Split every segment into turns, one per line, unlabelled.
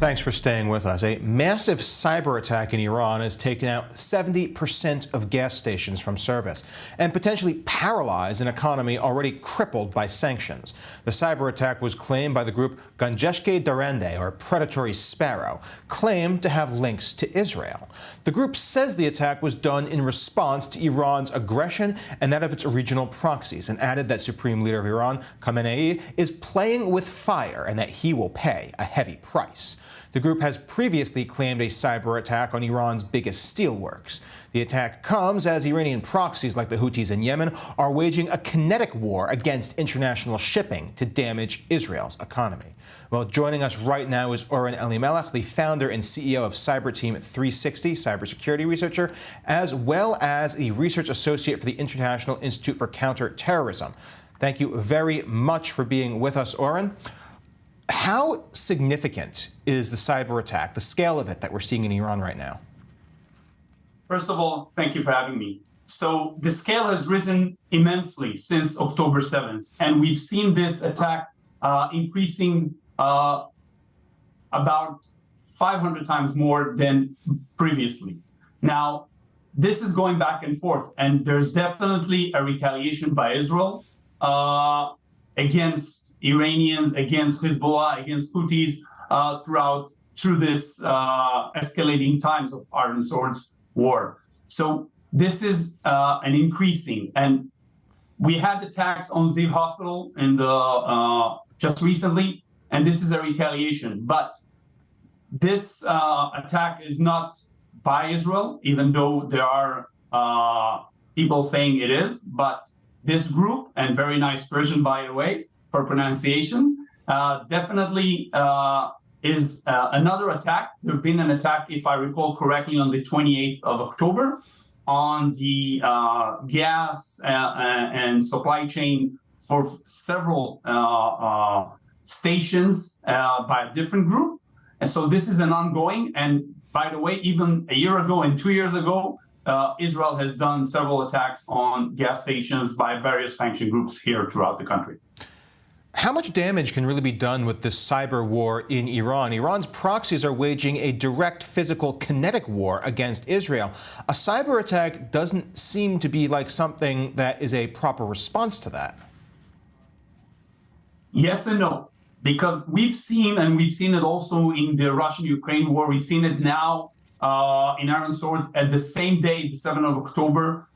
Thanks for staying with us. A massive cyber attack in Iran has taken out 70% of gas stations from service and potentially paralyzed an economy already crippled by sanctions. The cyber attack was claimed by the group Ganjeshke Darende, or Predatory Sparrow, claimed to have links to Israel. The group says the attack was done in response to Iran's aggression and that of its regional proxies, and added that Supreme Leader of Iran, Khamenei, is playing with fire and that he will pay a heavy price. The group has previously claimed a cyber attack on Iran's biggest steelworks. The attack comes as Iranian proxies like the Houthis in Yemen are waging a kinetic war against international shipping to damage Israel's economy. Well, joining us right now is Oren Elimelech, the founder and CEO of Cyber Team 360, cybersecurity researcher, as well as the research associate for the International Institute for Counterterrorism. Thank you very much for being with us, Oren. How significant is the cyber attack, the scale of it that we're seeing in Iran right now?
First of all, thank you for having me. So the scale has risen immensely since October 7th, and we've seen this attack increasing about 500 times more than previously. Now, this is going back and forth, and there's definitely a retaliation by Israel against Iranians, against Hezbollah, against Houthis through this escalating times of Iron Swords war. So this is an increasing, and we had attacks on Ziv Hospital in the just recently, and this is a retaliation. But this attack is not by Israel, even though there are people saying it is. But this group, and very nice Persian, by the way, for pronunciation, definitely is another attack. There's been an attack, if I recall correctly, on the 28th of October on the gas and supply chain for several stations by a different group. And so this is an ongoing, and by the way, even a year ago and 2 years ago, Israel has done several attacks on gas stations by various faction groups here throughout the country.
How much damage can really be done with this cyber war in Iran? Iran's proxies are waging a direct physical kinetic war against Israel. A cyber attack doesn't seem to be like something that is a proper response to that.
Yes and no, because we've seen, and we've seen it also in the Russian-Ukraine war, we've seen it now in Iron Sword at the same day, the 7th of October,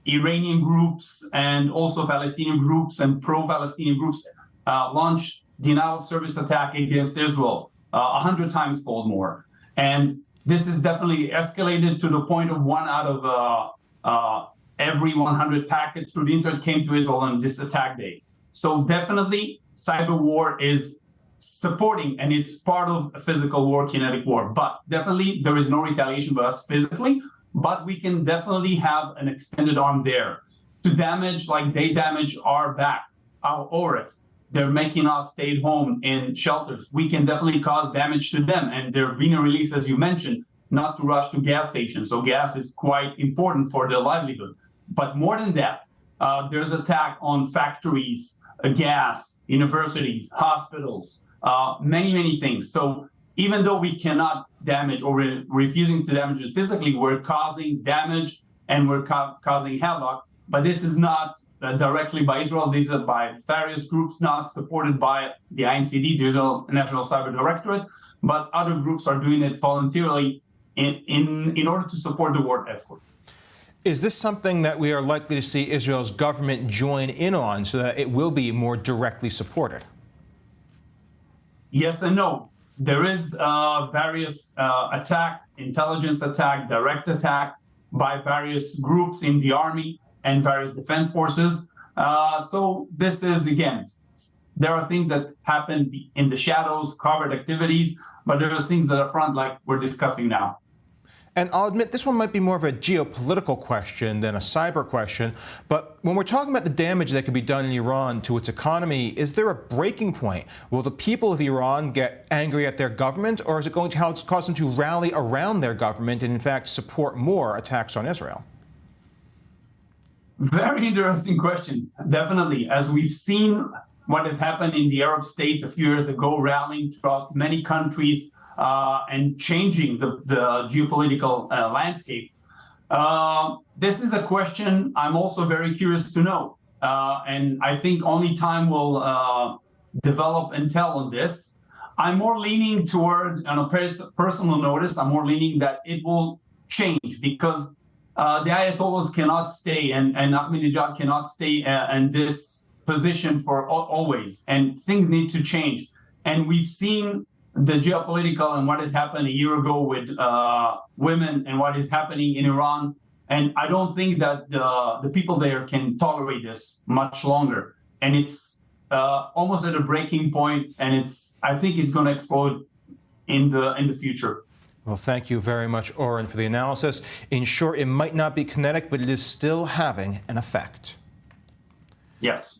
Iranian groups and also Palestinian groups and pro-Palestinian groups launched denial of service attack against Israel, 100 times fold more. And this is definitely escalated to the point of 1 out of every 100 packets through the internet came to Israel on this attack day. So definitely cyber war is supporting, and it's part of a physical war, kinetic war. But definitely there is no retaliation by us physically, but we can definitely have an extended arm there to damage like they damage our back, our orif. They're making us stay at home in shelters. We can definitely cause damage to them. And they're being released, as you mentioned, not to rush to gas stations. So gas is quite important for their livelihood. But more than that, there's attack on factories, gas, universities, hospitals, many things. So even though we cannot damage, or we're refusing to damage it physically, we're causing damage and we're causing havoc. But this is not directly by Israel. These are by various groups not supported by the INCD, the Israel National Cyber Directorate, but other groups are doing it voluntarily in order to support the war effort.
Is this something that we are likely to see Israel's government join in on so that it will be more directly supported?
Yes and no. There is various attack, intelligence attack, direct attack by various groups in the army and various defense forces. So this is, again, there are things that happen in the shadows, covert activities, but there are things that are front, like we're discussing now.
And I'll admit this one might be more of a geopolitical question than a cyber question, but when we're talking about the damage that could be done in Iran to its economy, is there a breaking point? Will the people of Iran get angry at their government, or is it going to cause them to rally around their government and in fact support more attacks on Israel?
Very interesting question. Definitely. As we've seen what has happened in the Arab states a few years ago, rallying throughout many countries and changing the geopolitical landscape. This is a question I'm also very curious to know. And I think only time will develop and tell on this. I'm more leaning toward, on a personal notice, I'm more leaning that it will change, because the Ayatollahs cannot stay, and Ahmadinejad cannot stay in this position for always, and things need to change. And we've seen the geopolitical and what has happened a year ago with women and what is happening in Iran. And I don't think that the people there can tolerate this much longer. And it's almost at a breaking point, and I think it's going to explode in the future.
Well, thank you very much, Oren, for the analysis. In short, it might not be kinetic, but it is still having an effect.
Yes.